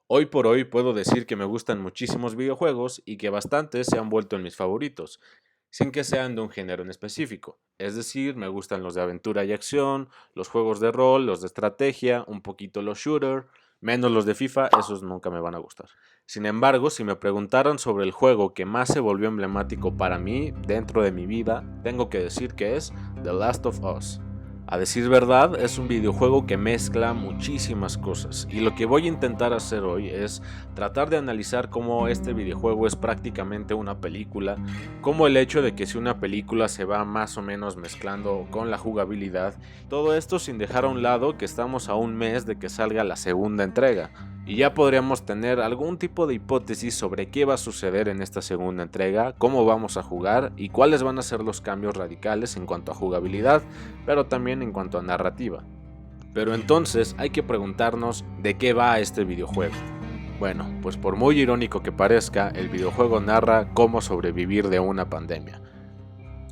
Hoy por hoy puedo decir que me gustan muchísimos videojuegos y que bastantes se han vuelto en mis favoritos, sin que sean de un género en específico. Es decir, me gustan los de aventura y acción, los juegos de rol, los de estrategia, un poquito los shooter, menos los de FIFA, esos nunca me van a gustar. Sin embargo, si me preguntaran sobre el juego que más se volvió emblemático para mí dentro de mi vida, tengo que decir que es The Last of Us. A decir verdad, es un videojuego que mezcla muchísimas cosas y lo que voy a intentar hacer hoy es tratar de analizar cómo este videojuego es prácticamente una película, cómo el hecho de que si una película se va más o menos mezclando con la jugabilidad, todo esto sin dejar a un lado que estamos a un mes de que salga la segunda entrega. Y ya podríamos tener algún tipo de hipótesis sobre qué va a suceder en esta segunda entrega, cómo vamos a jugar y cuáles van a ser los cambios radicales en cuanto a jugabilidad, pero también en cuanto a narrativa. Pero entonces hay que preguntarnos de qué va este videojuego. Bueno, pues por muy irónico que parezca, el videojuego narra cómo sobrevivir de una pandemia.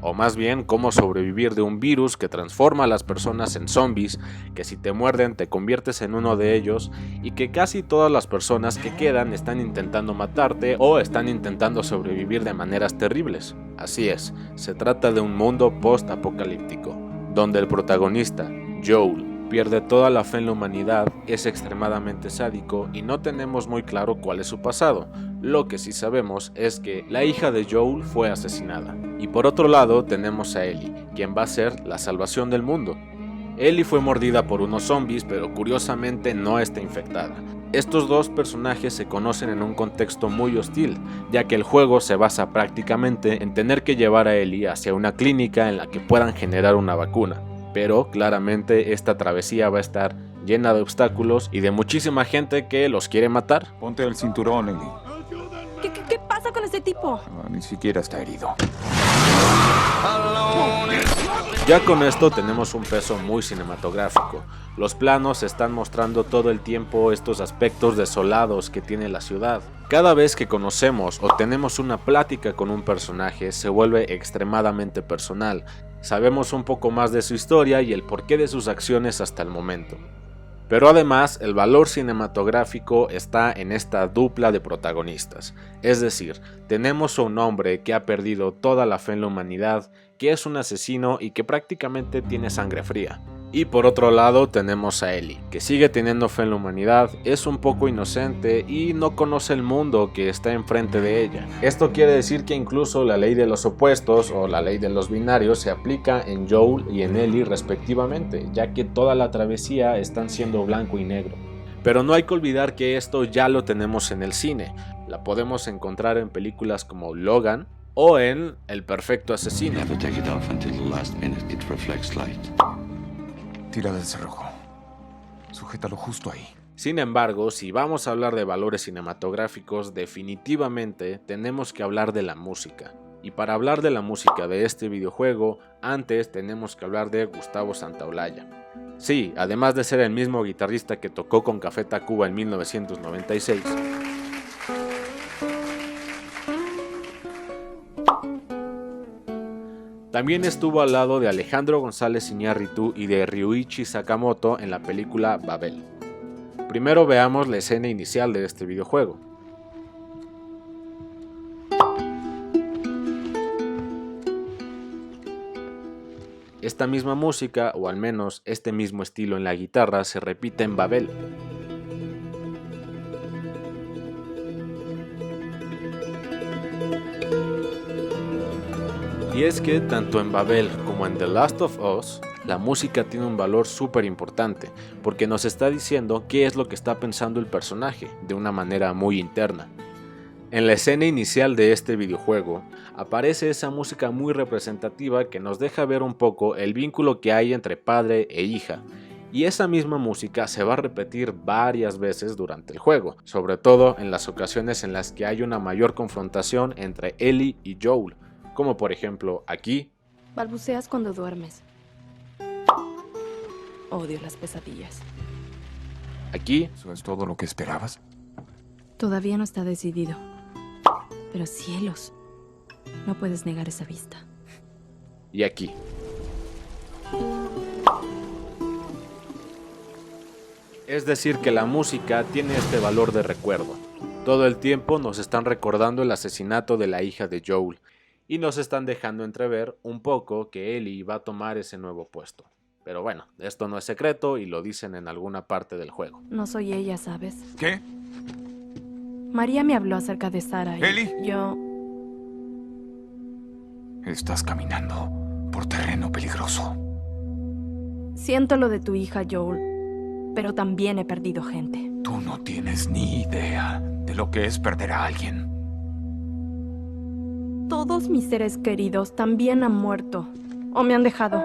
O más bien, cómo sobrevivir de un virus que transforma a las personas en zombies, que si te muerden te conviertes en uno de ellos y que casi todas las personas que quedan están intentando matarte o están intentando sobrevivir de maneras terribles. Así es, se trata de un mundo post-apocalíptico, donde el protagonista, Joel, pierde toda la fe en la humanidad, es extremadamente sádico y no tenemos muy claro cuál es su pasado. Lo que sí sabemos es que la hija de Joel fue asesinada. Y por otro lado tenemos a Ellie, quien va a ser la salvación del mundo. Ellie fue mordida por unos zombies, pero curiosamente no está infectada. Estos dos personajes se conocen en un contexto muy hostil, ya que el juego se basa prácticamente en tener que llevar a Ellie hacia una clínica en la que puedan generar una vacuna. Pero claramente esta travesía va a estar llena de obstáculos y de muchísima gente que los quiere matar. Ponte el cinturón, Ellie. ¿Qué pasa con ese tipo? Ni siquiera está herido. Ya con esto tenemos un peso muy cinematográfico. Los planos están mostrando todo el tiempo estos aspectos desolados que tiene la ciudad. Cada vez que conocemos o tenemos una plática con un personaje se vuelve extremadamente personal. Sabemos un poco más de su historia y el porqué de sus acciones hasta el momento. Pero además el valor cinematográfico está en esta dupla de protagonistas, es decir, tenemos a un hombre que ha perdido toda la fe en la humanidad, que es un asesino y que prácticamente tiene sangre fría. Y por otro lado tenemos a Ellie, que sigue teniendo fe en la humanidad, es un poco inocente y no conoce el mundo que está enfrente de ella. Esto quiere decir que incluso la ley de los opuestos o la ley de los binarios se aplica en Joel y en Ellie respectivamente, ya que toda la travesía están siendo blanco y negro. Pero no hay que olvidar que esto ya lo tenemos en el cine, la podemos encontrar en películas como Logan o en El Perfecto Asesino. Tira del cerrojo. Sujétalo justo ahí. Sin embargo, si vamos a hablar de valores cinematográficos, definitivamente tenemos que hablar de la música. Y para hablar de la música de este videojuego, antes tenemos que hablar de Gustavo Santaolalla. Sí, además de ser el mismo guitarrista que tocó con Café Tacuba en 1996. También estuvo al lado de Alejandro González Iñárritu y de Ryuichi Sakamoto en la película Babel. Primero veamos la escena inicial de este videojuego. Esta misma música, o al menos este mismo estilo en la guitarra, se repite en Babel. Y es que tanto en Babel como en The Last of Us, la música tiene un valor súper importante, porque nos está diciendo qué es lo que está pensando el personaje, de una manera muy interna. En la escena inicial de este videojuego, aparece esa música muy representativa que nos deja ver un poco el vínculo que hay entre padre e hija, y esa misma música se va a repetir varias veces durante el juego, sobre todo en las ocasiones en las que hay una mayor confrontación entre Ellie y Joel, como por ejemplo aquí. Balbuceas cuando duermes. Odio las pesadillas. Aquí. ¿Eso es todo lo que esperabas? Todavía no está decidido. Pero cielos, no puedes negar esa vista. Y aquí. Es decir, que la música tiene este valor de recuerdo. Todo el tiempo nos están recordando el asesinato de la hija de Joel, y nos están dejando entrever un poco que Ellie va a tomar ese nuevo puesto. Pero bueno, esto no es secreto y lo dicen en alguna parte del juego. No soy ella, ¿sabes? ¿Qué? María me habló acerca de Sarah y ¿Ellie? yo... Estás caminando por terreno peligroso. Siento lo de tu hija, Joel, pero también he perdido gente. Tú no tienes ni idea de lo que es perder a alguien. Todos mis seres queridos también han muerto o me han dejado.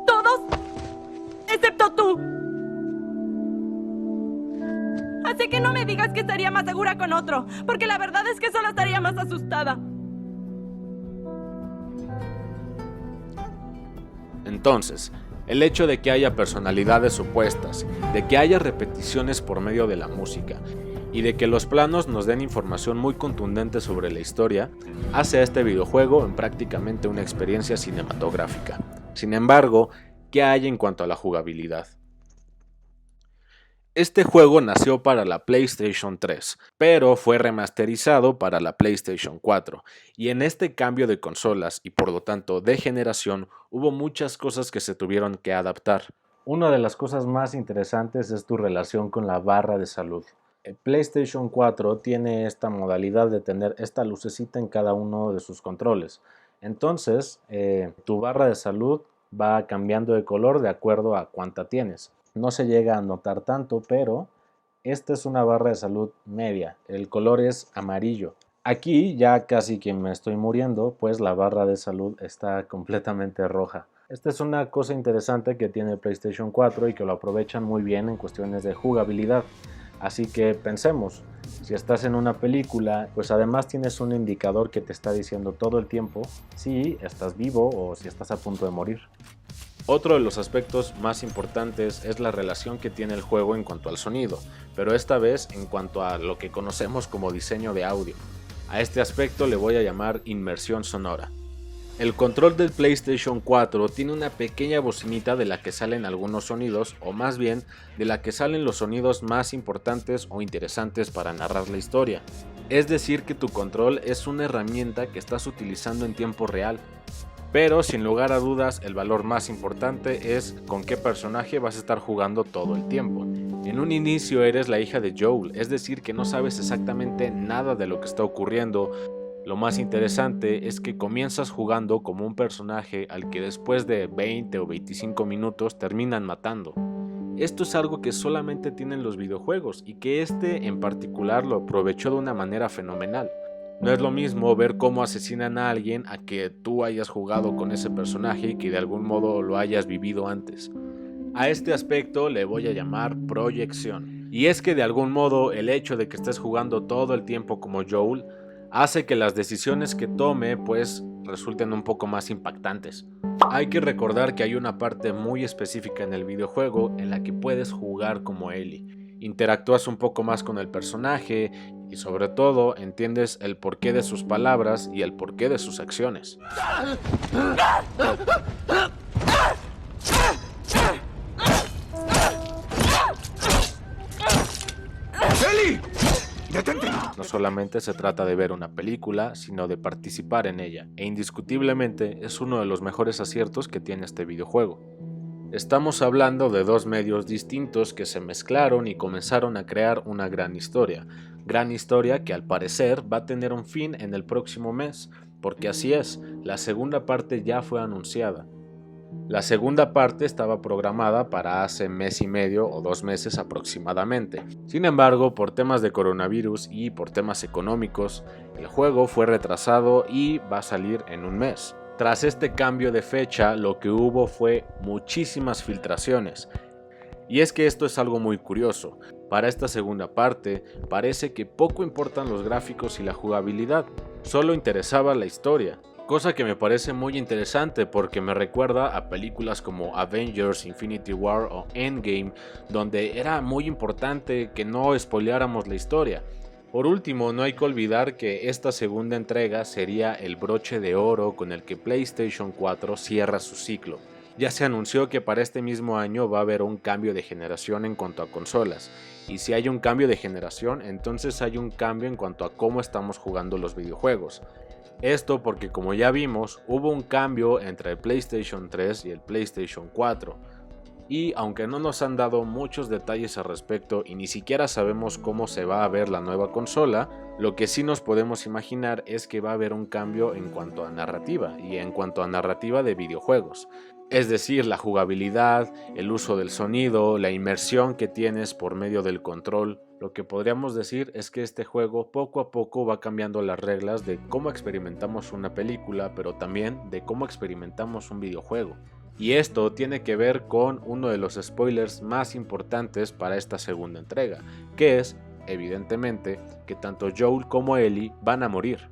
¡Todos! ¡Excepto tú! Así que no me digas que estaría más segura con otro, porque la verdad es que solo estaría más asustada. Entonces, el hecho de que haya personalidades opuestas, de que haya repeticiones por medio de la música y de que los planos nos den información muy contundente sobre la historia, hace a este videojuego en prácticamente una experiencia cinematográfica. Sin embargo, ¿qué hay en cuanto a la jugabilidad? Este juego nació para la PlayStation 3, pero fue remasterizado para la PlayStation 4, y en este cambio de consolas y por lo tanto de generación hubo muchas cosas que se tuvieron que adaptar. Una de las cosas más interesantes es tu relación con la barra de salud. El PlayStation 4 tiene esta modalidad de tener esta lucecita en cada uno de sus controles. Entonces, tu barra de salud va cambiando de color de acuerdo a cuánta tienes. No se llega a notar tanto, pero esta es una barra de salud media. El color es amarillo. Aquí ya casi que me estoy muriendo, pues la barra de salud está completamente roja. Esta es una cosa interesante que tiene el PlayStation 4 y que lo aprovechan muy bien en cuestiones de jugabilidad. Así que pensemos, si estás en una película, pues además tienes un indicador que te está diciendo todo el tiempo si estás vivo o si estás a punto de morir. Otro de los aspectos más importantes es la relación que tiene el juego en cuanto al sonido, pero esta vez en cuanto a lo que conocemos como diseño de audio. A este aspecto le voy a llamar inmersión sonora. El control del PlayStation 4 tiene una pequeña bocinita de la que salen algunos sonidos, o más bien de la que salen los sonidos más importantes o interesantes para narrar la historia. Es decir, que tu control es una herramienta que estás utilizando en tiempo real. Pero sin lugar a dudas el valor más importante es con qué personaje vas a estar jugando todo el tiempo. En un inicio eres la hija de Joel, es decir que no sabes exactamente nada de lo que está ocurriendo. Lo más interesante es que comienzas jugando como un personaje al que después de 20 o 25 minutos terminan matando. Esto es algo que solamente tienen los videojuegos y que este en particular lo aprovechó de una manera fenomenal. No es lo mismo ver cómo asesinan a alguien a que tú hayas jugado con ese personaje y que de algún modo lo hayas vivido antes. A este aspecto le voy a llamar proyección. Y es que de algún modo el hecho de que estés jugando todo el tiempo como Joel hace que las decisiones que tome pues resulten un poco más impactantes. Hay que recordar que hay una parte muy específica en el videojuego en la que puedes jugar como Ellie. Interactúas un poco más con el personaje y sobre todo entiendes el porqué de sus palabras y el porqué de sus acciones. ¡Ellie! ¡Detente! No solamente se trata de ver una película, sino de participar en ella, e indiscutiblemente es uno de los mejores aciertos que tiene este videojuego. Estamos hablando de dos medios distintos que se mezclaron y comenzaron a crear una gran historia que al parecer va a tener un fin en el próximo mes, porque así es, la segunda parte ya fue anunciada. La segunda parte estaba programada para hace mes y medio o 2 meses aproximadamente. Sin embargo, por temas de coronavirus y por temas económicos, el juego fue retrasado y va a salir en un mes. Tras este cambio de fecha, lo que hubo fue muchísimas filtraciones. Y es que esto es algo muy curioso. Para esta segunda parte, parece que poco importan los gráficos y la jugabilidad, solo interesaba la historia. Cosa que me parece muy interesante porque me recuerda a películas como Avengers, Infinity War o Endgame, donde era muy importante que no spoileáramos la historia. Por último, no hay que olvidar que esta segunda entrega sería el broche de oro con el que PlayStation 4 cierra su ciclo. Ya se anunció que para este mismo año va a haber un cambio de generación en cuanto a consolas, y si hay un cambio de generación, entonces hay un cambio en cuanto a cómo estamos jugando los videojuegos. Esto porque, como ya vimos, hubo un cambio entre el PlayStation 3 y el PlayStation 4. Y aunque no nos han dado muchos detalles al respecto y ni siquiera sabemos cómo se va a ver la nueva consola, lo que sí nos podemos imaginar es que va a haber un cambio en cuanto a narrativa y en cuanto a narrativa de videojuegos. Es decir, la jugabilidad, el uso del sonido, la inmersión que tienes por medio del control. Lo que podríamos decir es que este juego poco a poco va cambiando las reglas de cómo experimentamos una película, pero también de cómo experimentamos un videojuego. Y esto tiene que ver con uno de los spoilers más importantes para esta segunda entrega, que es, evidentemente, que tanto Joel como Ellie van a morir.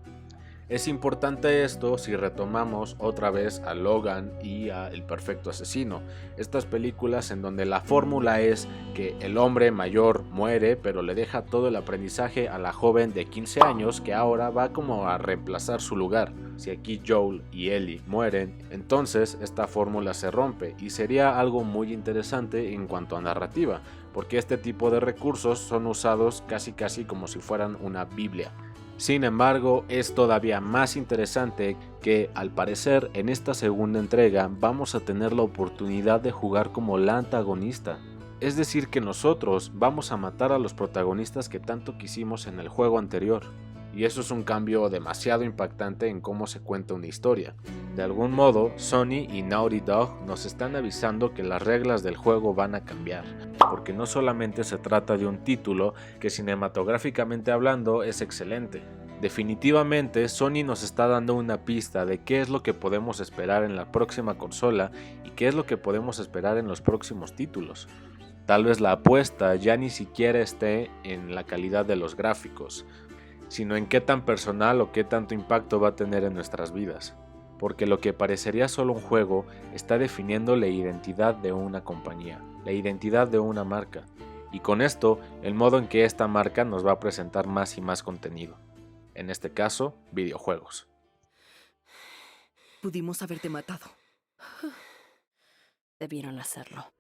Es importante esto si retomamos otra vez a Logan y a El Perfecto Asesino, estas películas en donde la fórmula es que el hombre mayor muere pero le deja todo el aprendizaje a la joven de 15 años que ahora va como a reemplazar su lugar. Si aquí Joel y Ellie mueren, entonces esta fórmula se rompe y sería algo muy interesante en cuanto a narrativa, porque este tipo de recursos son usados casi como si fueran una Biblia. Sin embargo, es todavía más interesante que, al parecer, en esta segunda entrega vamos a tener la oportunidad de jugar como la antagonista. Es decir, que nosotros vamos a matar a los protagonistas que tanto quisimos en el juego anterior. Y eso es un cambio demasiado impactante en cómo se cuenta una historia. De algún modo, Sony y Naughty Dog nos están avisando que las reglas del juego van a cambiar, porque no solamente se trata de un título que cinematográficamente hablando es excelente. Definitivamente Sony nos está dando una pista de qué es lo que podemos esperar en la próxima consola y qué es lo que podemos esperar en los próximos títulos. Tal vez la apuesta ya ni siquiera esté en la calidad de los gráficos, sino en qué tan personal o qué tanto impacto va a tener en nuestras vidas. Porque lo que parecería solo un juego está definiendo la identidad de una compañía, la identidad de una marca, y con esto el modo en que esta marca nos va a presentar más y más contenido. En este caso, videojuegos. Pudimos haberte matado. Debieron hacerlo.